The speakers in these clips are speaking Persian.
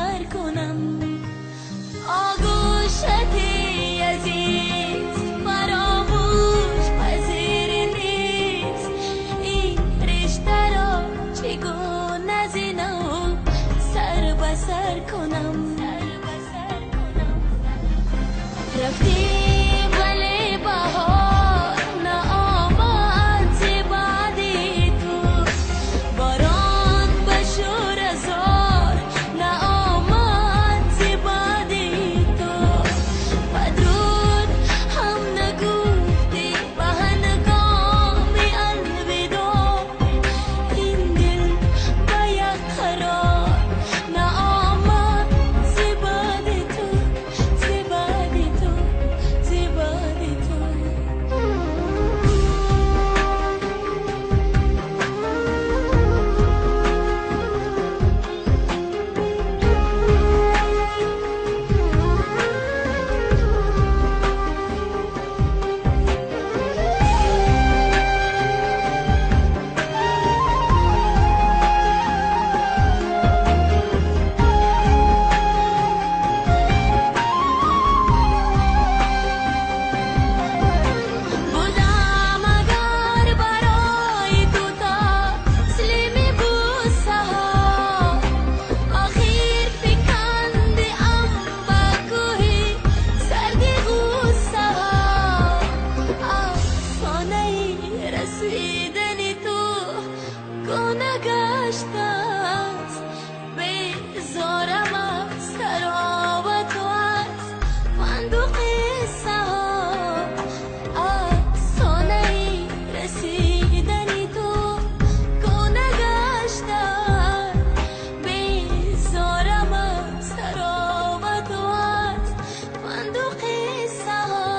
بسر کنم آغوشتی عزیز فراموش پذیر نیست این رشته را چگونه زینم سر بسر کنم رفتی ولی بهار نآمد ز بعدی تو باران به شور زار نآمد ز بعدی تو بدرود هم نگفتی به هنگام الوداع این دل به یک قرار نآمد ز بعد تو ز بعد تو ز بعد تو بودم اگر برای تو تسلیم بوسه ها آخر فکندی ام به کوهی سردی غصه ها افسانه رسیدن تو گونه گشته است بیزارم از سراوت و از فندق قصه ها افسانه رسیدن تو گونه گشته است بیزارم از سراوت و از فندق قصه ها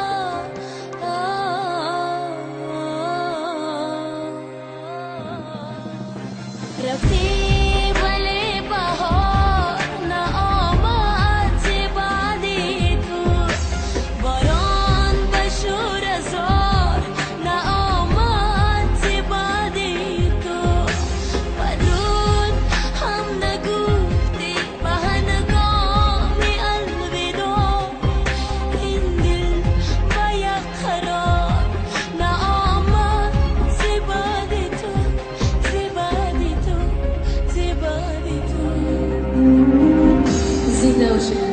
رفتی ولی بهار نآمد ز بعدی تو باران به شور زار نآمد ز بعدی تو بدرود هم نگفتی به هنگام الوداع این دل به یک قرار نآمد ز بعد تو ز بعد تو ز بعد تو زنده باشید.